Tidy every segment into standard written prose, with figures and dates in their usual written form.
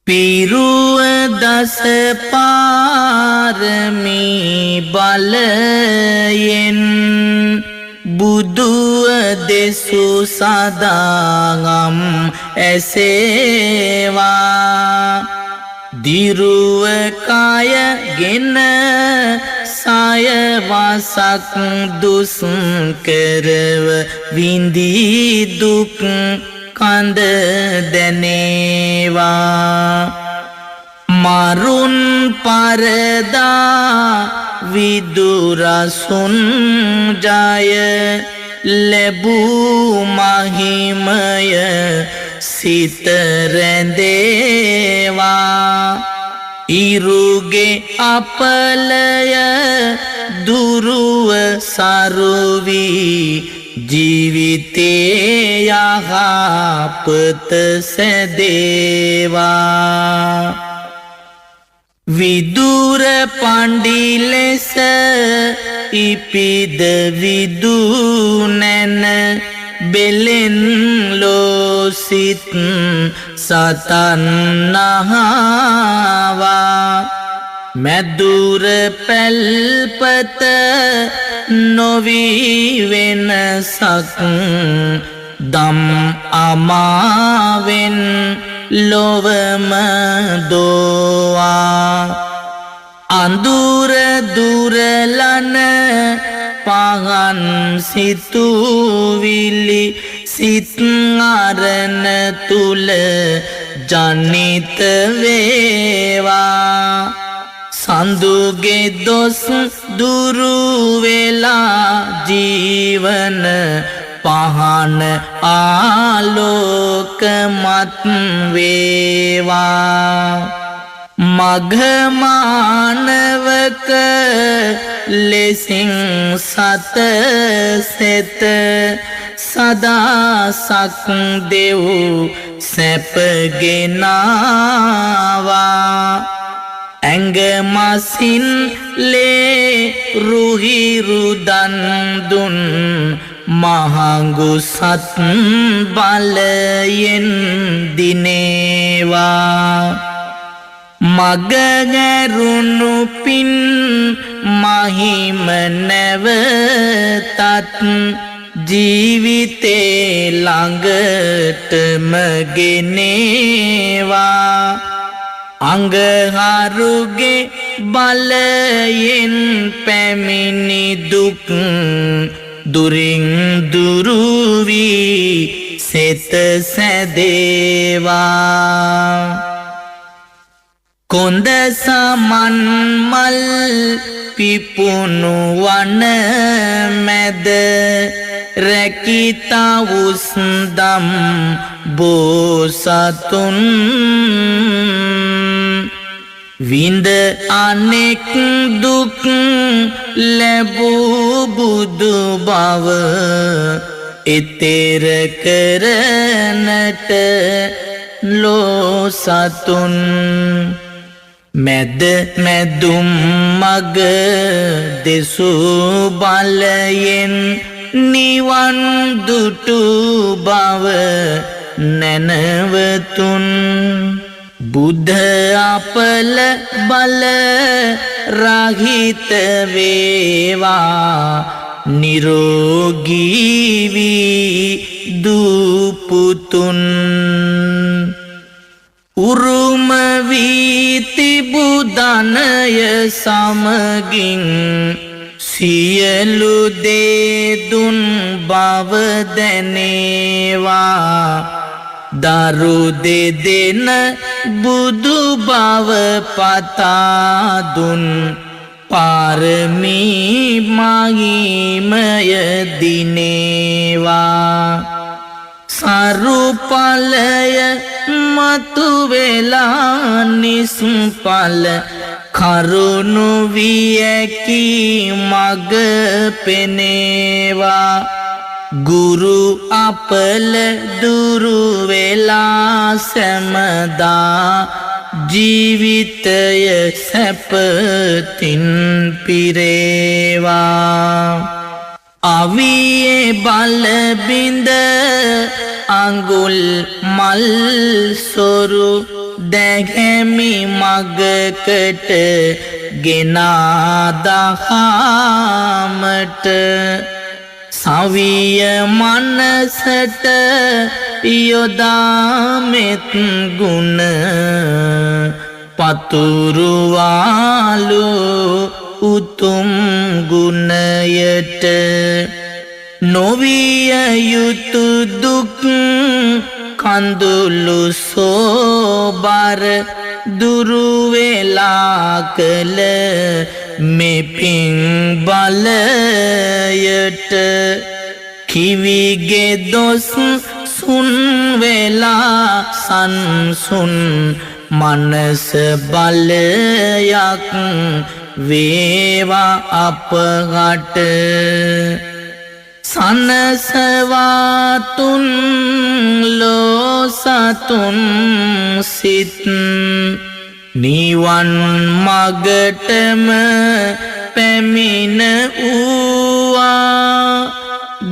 පිරුව දස පාරමී බලයෙන් බුදුව දෙසු සදාගම් ඇසේවා දිරුව කයගෙන සයවසක් දුස් කරව විඳී දුක් කඳ දැනේවා මරුන් පරදා විදුරසුන් ජය ලැබූ මහිමය සිත රැඳේවා ඉරුගේ අපලය දුරුව සරුවී ජීවිතේ යහපත සැදේවා විදුර පණ්ඩි ලෙස ඉපිද විදුනැන බෙලෙන් ලෝසිත සතන් නහවා මැදුර පැල්පත නොවී වෙනසක් දම් අමාවෙන් ලොවම දෝවා අඳුර දුරලන පහන් සිතුවිලි සිත් අරණ තුල ජනිත වේවා සඳුගේ දොස් දුරු වෙලා ජීවන පහන ආලෝකමත් වේවා මඝමානවක ලෙසින් සත සෙත සදාසක් දෙව් සැපගෙනාවා ඇඟමසින් ලේ රුහිරුදන් දුන් මහඟු සත් බලයෙන් දිනේවා මගගැරුණු පින් මහිම නැවතත් ජීවිතේ ළඟටම ගෙනේවා අංගහරුගේ බලයෙන් පැමිණි දුක් දුරින් දුරු වී සෙත සැදේවා කොන්ද සමන් මල් පිපුණු වන මැද රැකිතා උස්දම් බෝසතුන් විඳ අනෙක් දුක් ලැබූ බුදු බව එතෙර කරනට ලෝසතුන් මැද මැදුම් මග දෙසූ බලයෙන් නිවන් දුටු බව නැනවතුන් බුද්ධ අපල බල රහිත වේවා නිරෝගී වී දුපුතුන් උරුම වී තිබූ ධනය සමගින් සියලු දේ දුන් බව දැනේවා දරු දෙදෙන බුදු බව පතා දුන් පාරමී මහිමය දිනේවා සරුපලය මතු වෙලා නිස්පල කරුණු වියකි මග පෙනේවා ගුරු අපල දුරු වෙලා සැමදා ජීවිතය සැපතින් පිරේවා අවියේ බලබිඳ අඟුල් මල් සොරු දැහැමි මගකට ගෙනා දහමට සවිය මනසට යොදාමෙත් ගුණ පතුරුවාලු උතුම් ගුණයට නොවිය යුතු දුක් කඳුළු සෝබර දුරු වෙලා කළ මෙපින් බලයට කිවිගේ දොස් සුන් වෙලා සංසුන් මනස බලයක් වේවා අපකට සනසවාතුන් ලෝසතුන් සිත් නිවන් මගටම පැමිණ වූවා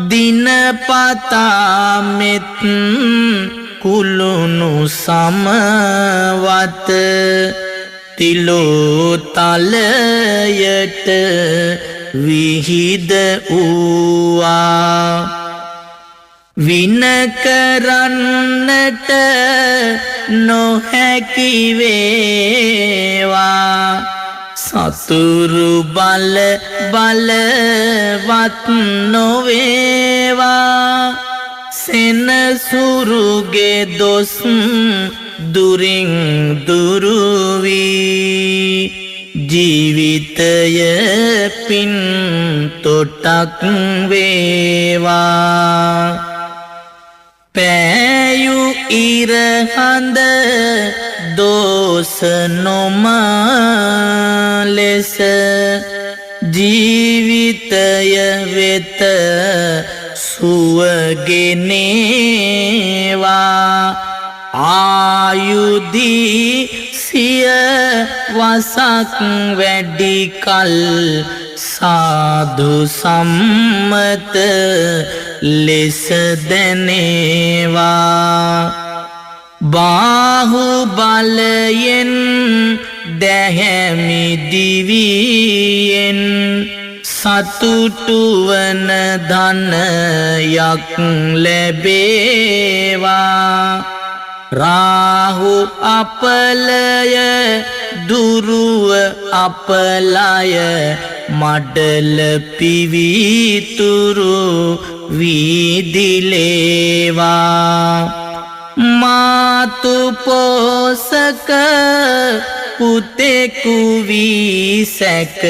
දිනපතා මෙත් කුළුණු සමවත තිලෝතලයට විහිද වූවා වින කරන්නට නොහැකි වේවා සතුරු බල බලවත් නොවේවා සෙනසුරුගේ දොස් දුරින් දුරු වී ජීවිතය පින් තොටක් වේවා පෑයු ඉරහඳ දෝස නොම ලෙස ජීවිතය වෙත සුවගෙනේවා ආයුදී සිය වසක් වැඩි කල් සාදු සම්මත ලෙස දැනේවා බාහු බලයෙන් දැහැමි දිවියෙන් සතුටුවන ධනයක් ලැබේවා රාහු අපලය දුරුව අපලය මඩල පිවිතුරු වීදිලේවා මාතු පෝසක පුතෙකු වී සැක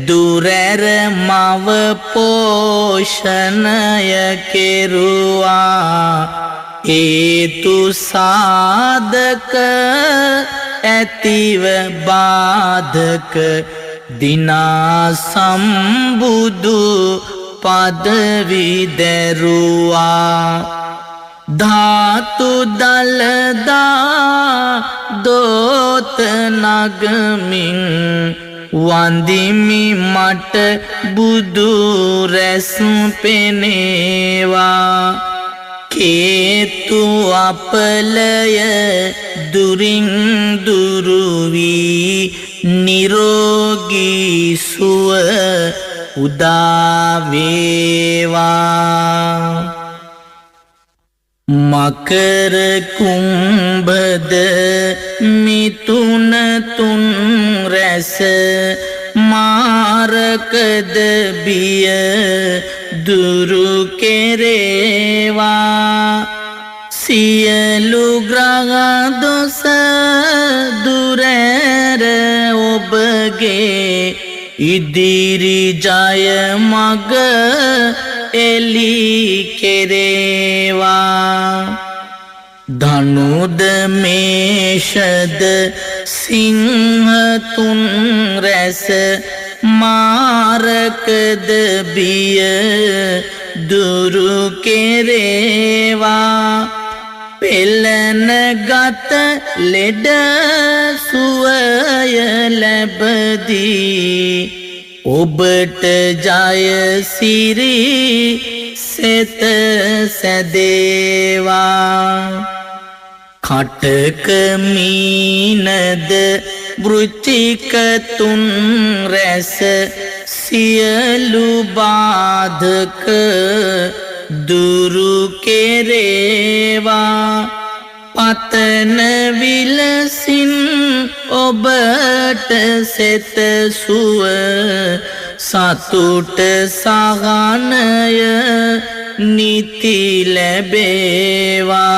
දුරැර මව පෝෂණය කෙරුවා හේතු සාධක ඇතිව බාධක දිනා සම්බුදු පදවි දැරුවා ධාතු දලදා දෝත නගමින් වන්දිමි මට බුදු රැස් පෙනේවා කේතු අපලය දුරින් දුරු වී නිරෝගී සුව උදා වේවා මකර කුම්භද මිතුන තුන් රැස මාරකද බිය දුරු කෙරේවා සියලු ග්‍රහ දොස දුරැර ඔබගේ ඉදිරි ජය මග එලි කෙරේවා ධනුද මේෂද සිංහ තුන් රැස මාරකද බිය දුරු කෙරේවා පෙළන ගත ලෙඩ සුවය ලැබදී ඔබට ජය සිරි සෙත සැදේවා කටක මීනද වෘච්චික තුන් රැස සියලු බාධක දුරු කෙරේවා පතන විලසින් ඔබට සෙත සුව සතුට සහනය නිති ලැබේවා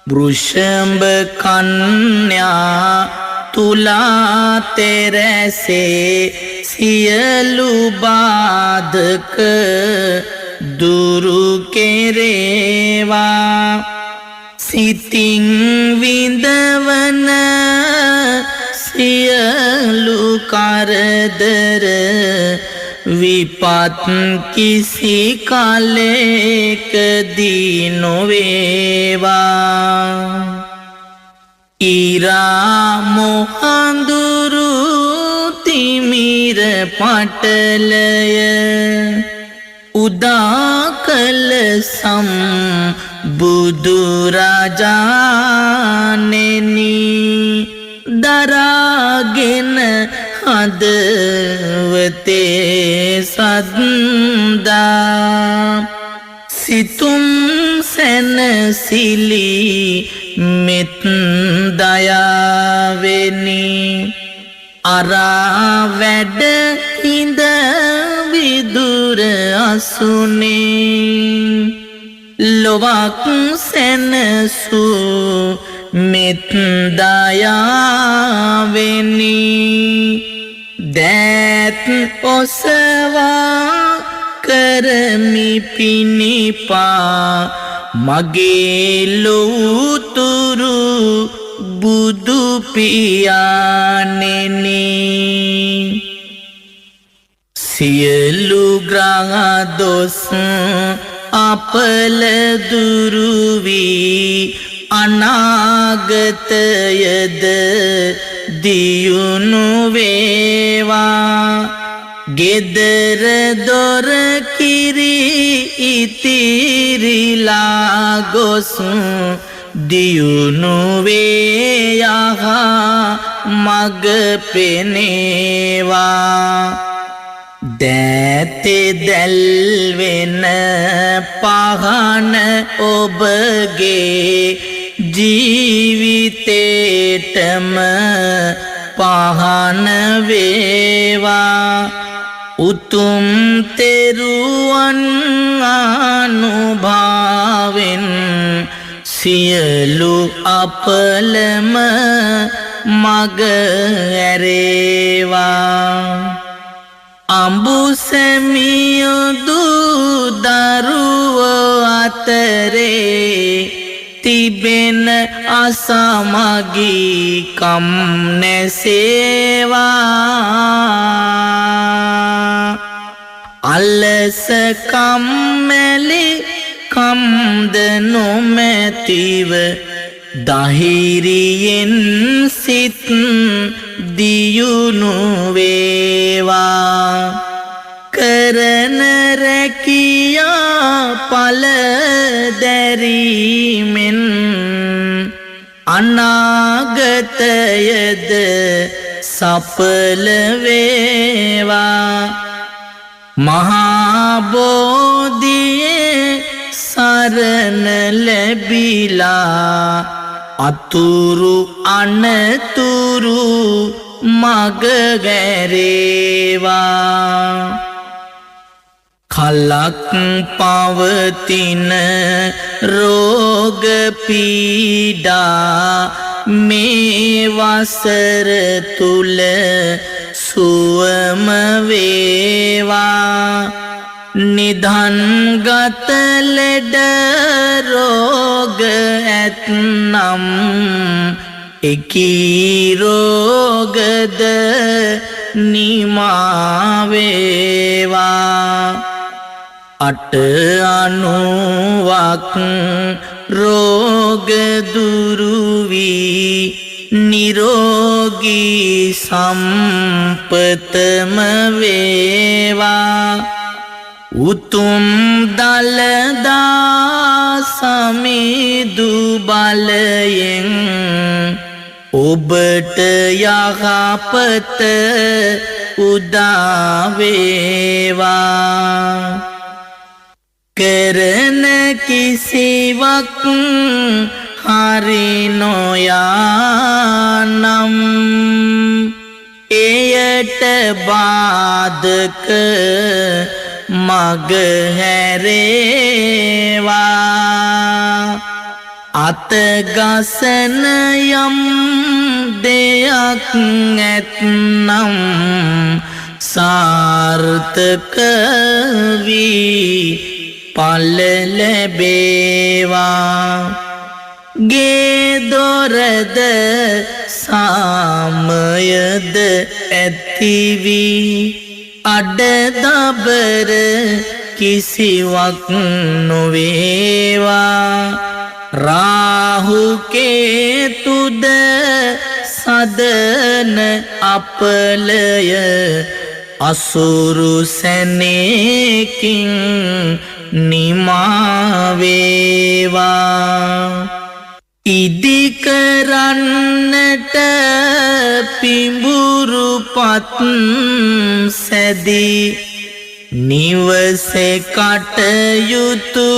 වෘෂභ කන්‍යා තුලා තෙරැසේ සියලු බාධක දුරු කෙරේවා සිතින් විඳවන සියලු කරදර විපත් කිසි කලෙකදී නොවේවා ඉරා මොහඳුරු තිමිර පටලය උදා කළ බුදුරජාණෙනි දරාගෙන හදවතේ සද්දා සිතුම් සැනසිලි මෙත් දයාවෙනි අරා වැඩ හිඳ විදුර අසුනේ ලොවක් සැනසු මෙත් දයාවෙනි දෑත් ඔසවා කරමි පිණිපා මගේ ලොවුතුරු බුදු පියාණෙනි සියලු ග්‍රහ දොස් අපල දුරු වී අනාගතයද දියුණු වේවා ගෙදර දොර කිරි ඉතිරිලා ගොස් දියුණු වේ යහ මග පෙනේවා දෑතේ දැල්වෙන පහන ඔබගේ ජීවිතේටම පහන වේවා උතුම් තෙරුවන් අනුභාවෙන් සියලු අපලම මග ඇරේවා අඹුසැමියොදු දරුවෝ අතරේ තිබෙන අසමගී කම් නැසේවා අලස කම්මැලි කම්ද නොමැතිව දහිරියෙන් සිත් දියුණු වේවා කරන රැකියා පල දැරීමෙන් අනාගතයද සඵල වේවා මහා බෝධියේ සරණ ලැබිලා අතුරු අනතුරු මග ගැරේවා කලක් පවතින රෝග පීඩා මේ වසර තුල සුවම වේවා නිධන්ගත ලෙඩ රෝග ඇත්නම් එකී රෝගද නිමාවේවා අට අනුවක් රෝග දුරු වී නිරෝගී සම්පතම වේවා උතුම් දළදා සමිදු බලයෙන් ඔබට යහපත උදා වේවා. කරන කිසිවක් හරි නොයානම් එයට බාධක මග හැරේවා. අතගසන යම් දෙයක් ඇත්නම් සාර්ථක වී පල ලැබේවා. ගේ දොරද සාමයද ඇතිවී අඩදබර කිසිවක් නොවේවා. රාහුකේතුද සදන අපලය අසුරු සැනේකින් නිමාවේවා. ඉදිකරන්නට පිඹුරුපත් සැදී නිවසේ කටයුතු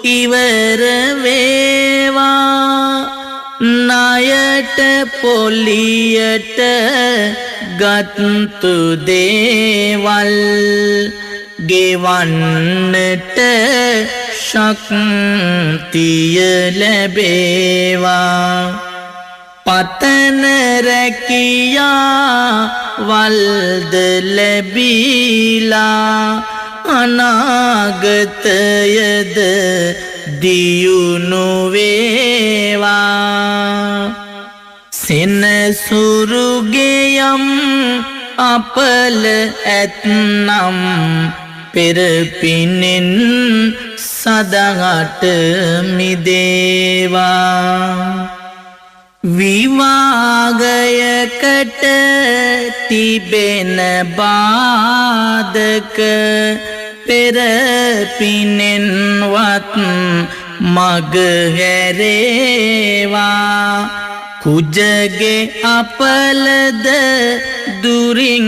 ඉවර වේවා. ණයට පොලියට ගත්තු දේවල් ගෙවන්නට ශක්තිය ලැබේවා. පතන රැකියා වල්ද ලැබීලා අනාගතයද දියුණු වේවා. සෙනසුරුගේ යම් අපල ඇත්නම් පෙරපිනෙන් සදහට මිදේවා. විවාගයකට තිබෙන බාධක පෙරපිනෙන්වත් මග හැරේවා. කුජගේ අපලද දුරින්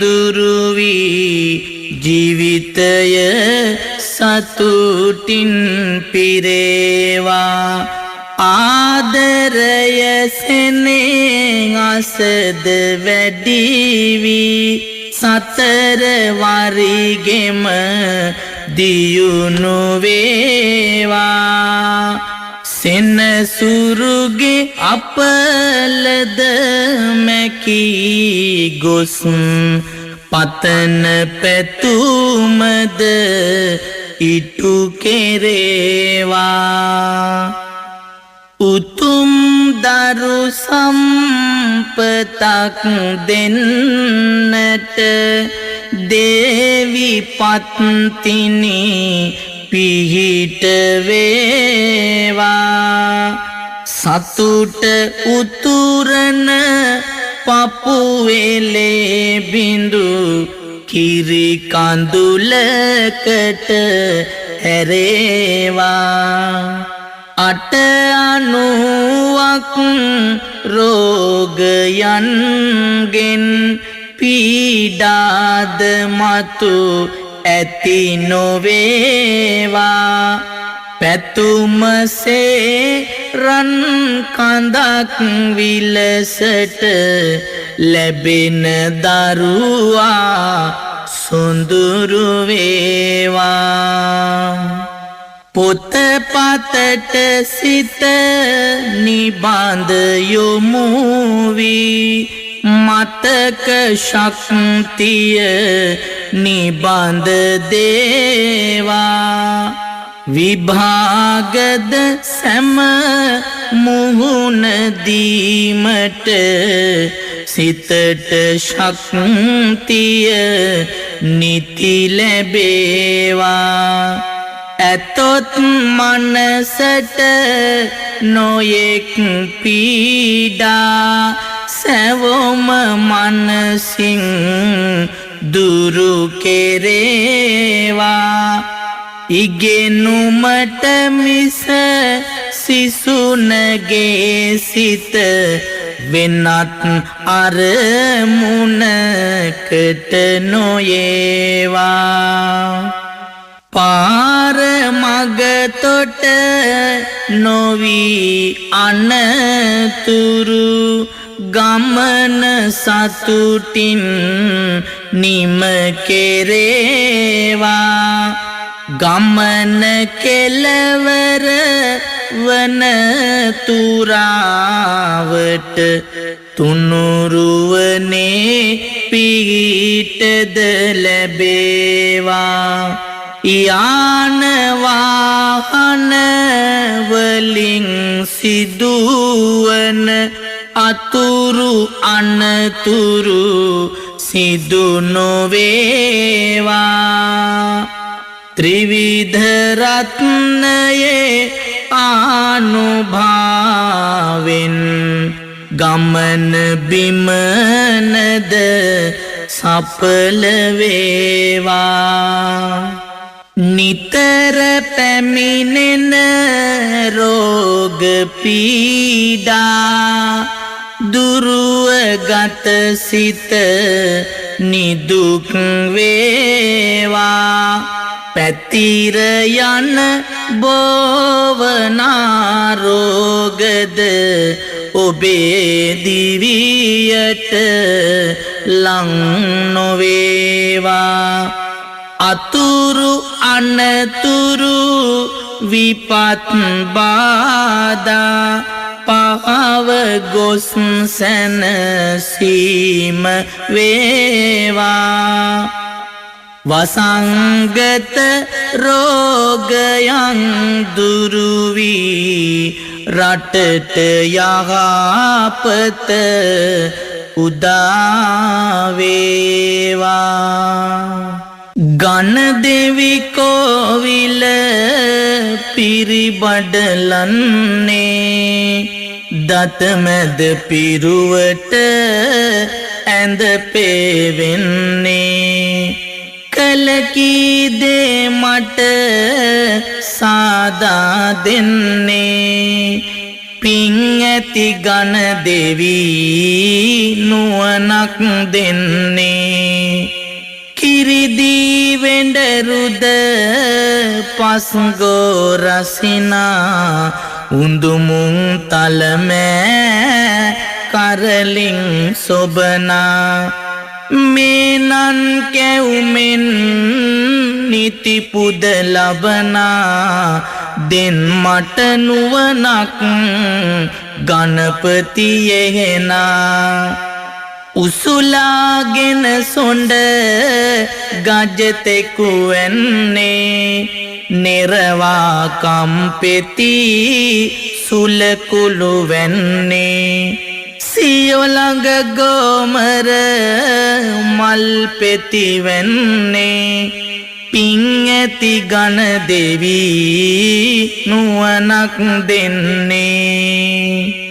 දුරුවී ජීවිතය සතුටින් පිරේවා. ආදරය සෙනෙහසද වැඩිවී සතර වරිගෙම දියුණු වේවා. සෙනසුරුගේ අපලද මැකී ගොස් පතන පැතුමද ඉටු කෙරේවා. උතුම් දරු සම්පතක් දෙන්නට දේවි පත්තිනි පිහිට වේවා. සතුට උතුරන පපුවෙලේ බිඳු කිරි කඳුලකට හැරේවා. අට අනුවක් රෝගයන්ගෙන් පීඩාද මතු ඇති නොවේවා. පැතුමසේ රන් කඳක් විලසට ලැබෙන දරුවා සොඳුරු වේවා. පොතපතට සිත නිබඳ යොමු වී මතක ශක්තිය නිබඳ දේවා. විභාගද සැම මුහුණ දීමට සිතට ශක්තිය නිති ලැබේවා. ඇතොත් මනසට නොයෙක් පීඩා සැවොම මනසින් දුරු කෙරේවා ඉගෙනුමට මිස සිසුනගේ සිත වෙනත් අරමුණකට නොයේවා පාර මග තොට නොවී අනතුරු ගමන සතුටින් නිම කෙරේවා ගමන කෙලවර වන තුරාවට තුනුරුවනේ පිහිටද ලැබේවා යාන වාහන වලින් සිදුවන අතුරු අනතුරු සිදු නොවේවා ත්‍රිවිධ රත්නයේ ආනුභාවෙන් ගමන බිමනද සඵල වේවා නිතර පැමිණෙන රෝග පීඩා දුරුවගත සිත නිදුක් වේවා පැතිර යන බෝවනා රෝගද ඔබේ දිවියට ලං නොවේවා අතුරු අනතුරු විපත් බාධා පහව ගොස් සැනසීම වේවා වසංගත රෝගයන් දුරු වී රටට යහපත උදා වේවා ගණදෙවි කෝවිල පිරිබඩලන්නේ දතමැද පිරුවට ඇඳ පෙවෙන්නේ කලකී දේ මට සාදා දෙන්නේ පින් ඇති ගණදෙවි නුවණක් දෙන්නේ කිරිදී වෙඬරුද පස්ගෝ රසිනා උඳුමුන් තලමෑ කරලින් සොබනා මේනන් කැවුමෙන් නිතිපුද ලබනා දෙන් මට නුවණක් ගණපති එහෙනා උසුලාගෙන සොඬ ගජතෙකු වෙන්නේ නිරවා කම්පෙති සුලකුළු වෙන්නේ සියොළඟ ගෝමර මල් පෙති වෙන්නේ පින් ඇති ගණදෙවි නුවණක් දෙන්නේ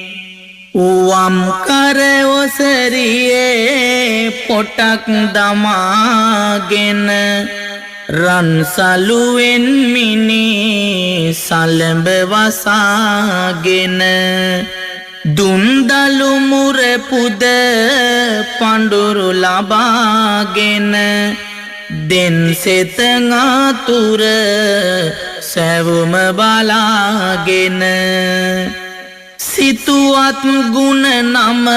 වම් කර ඔසරියේ පොටක් දමාගෙන රන් සලුවෙන් මිනි සලඹ වසාගෙන දුන්දලු මුර පුද පඳුරු ලබාගෙන දෙන් සෙත නාතුර සැවුම බලාගෙන සිතුවත් ගුණ නම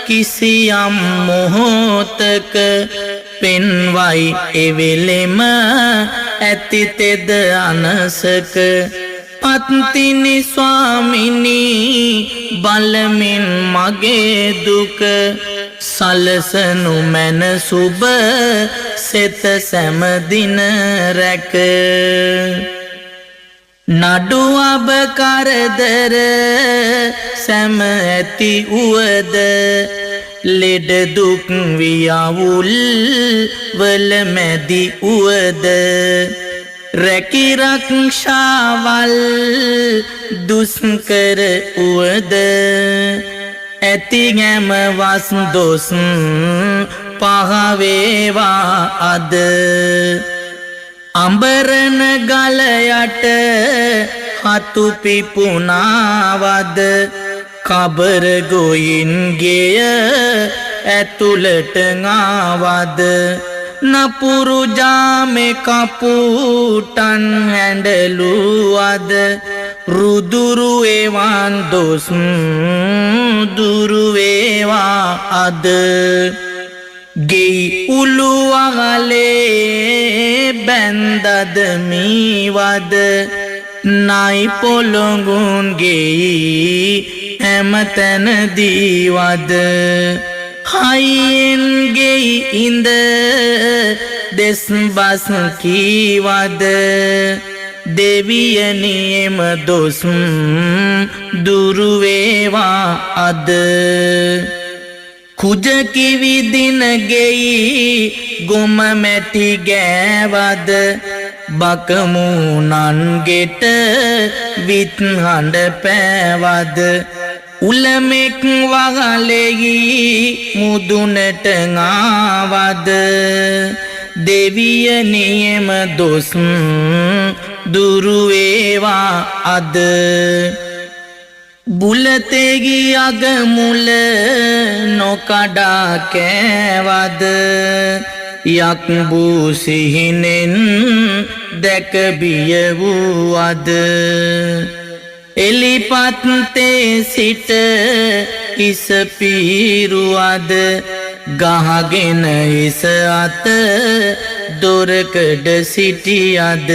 කිසියම් මොහොතක පෙන්වයි එවෙලෙම ඇති තෙද අනසක පත්තිනි ස්වාමිනී බලමින් මගේ දුක සලසනු මැන සුබ සෙත සැමදින රැක නඩු අබ කරදර සැම ඇති උවද ලෙඩ දුක් වියවුල් වල මැදි උවද රැකිරක්ෂාවල් දුස්කර උවද ඇති ගැම වස් දොස් පහවේවා අද අඹරන ගලයට හතු පිපුණාවද කබර ගොයින්ගේය ඇතුළට ආවද නපුරු ජාමේ කපුටන් හැඬලුවද රුදුරු එවන් දොස් දුරු වේවා අද ගෙයි උළුවගලේ බැන්දද මීවද නයි පොළොඟුන් ගෙයි හැමතැන දීවද හයියෙන් ගෙයි ඉඳ දෙස් බස් කීවද දෙවියනියම දොස් දුරු වේවා අද කුජකිවි දින ගෙයි ගොම මැටි ගෑවද බකමුණන්ගෙට විත් හඬ පෑවද උලමෙක් වගලෙහි මුදුනට ආවද දෙවිය නියම දොස් දුරු වේවා අද බුලතෙහි අගමුල නොකඩා කෑවද යක්බූ සිහිනෙන් දැක බිය වූවද එලිපත්තේ සිට හිස පීරුවද ගහගෙන හිස අත දොරකඩ සිටියද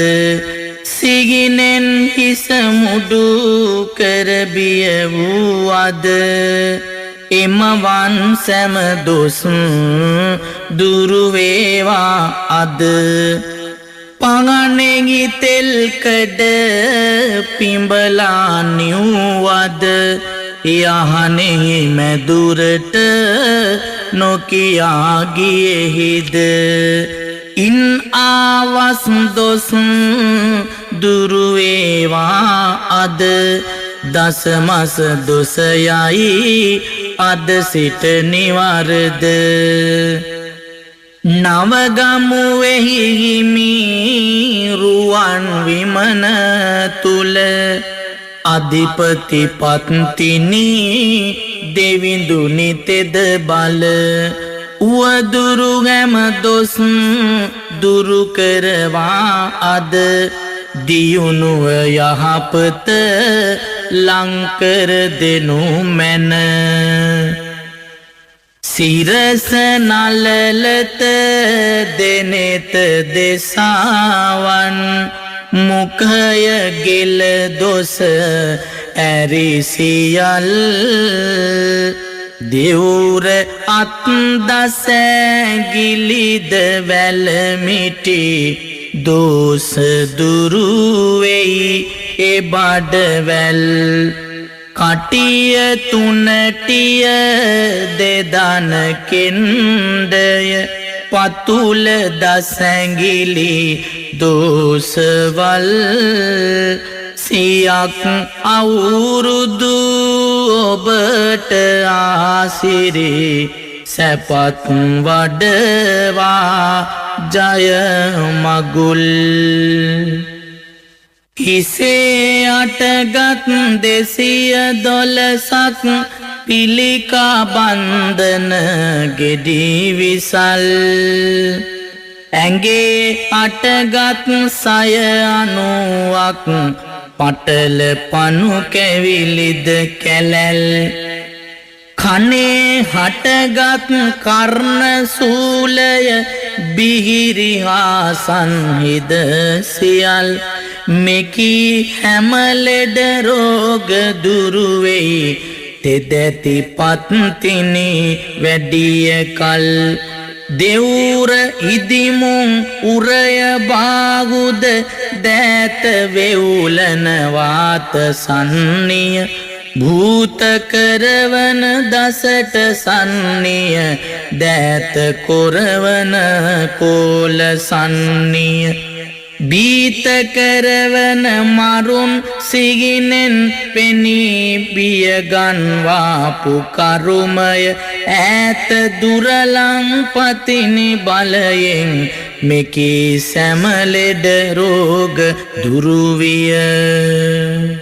සිහිනෙන් හිස මුඩු කර බිය වූවද එමවන් සැම දොස් දුරු වේවා අද පගනෙහි තෙල්කඩ පිඹලා නිව්වද යහනෙහි මැදුරට නොකියා ගියෙහිද ඉන් ආවස් දොස් දුරු වේවා අද දසමස දොස යයි අද සිට නිවරද නවගමුවෙහි හිමි රුවන් විමන තුල අධිපති පත්තිනි දෙවිඳුනි තෙද බල උවදුරු හැම දොස් දුරු කරවා අද දියුණුව යහපත ලංකර දෙනු මැන සිරස නලලත දෙනෙත දෙසාවන් මුඛය ගෙල දොස ඇරිසියල් දෙවුර අත් දසැගිලිද වැලමිටි දෝස දුරු වෙයි එබඩවැල් කටිය තුනටිය දෙදන කෙන්ඩය පතුල දසැගිලි දෝසවල් සියක් අවුරුදු ඔබට ආසිරි සැපත් වඩවා ජය මගුල් හිසේ අටගත් 212ක් පිළිකා බන්ධන ගෙඩි විසල් ඇඟේ අටගත් 690ක් පටල පණු කැවිලිද කැලැල් කනේ හටගත් කර්ණ සූලය බිහිරි හා සංහිද සියල් මෙකී හැම ලෙඩ රෝග දුරු වෙයි තෙදැති පත්තිනි වැඩිය කල් දෙවුර ඉදිමුන් උරය බාගුද දෑත වෙවුලන වාත සන්නිය භූත කරවන දසට සන්නිය දෑත කොරවන කෝල සන්නිය බීත කරවන මරුන් සිගිනෙන් පෙනී බිය ගන්වාපු කරුමය ඈත දුරලං පතිනි බලයෙන් මෙකී සැම ලෙඩ රෝග දුරු විය.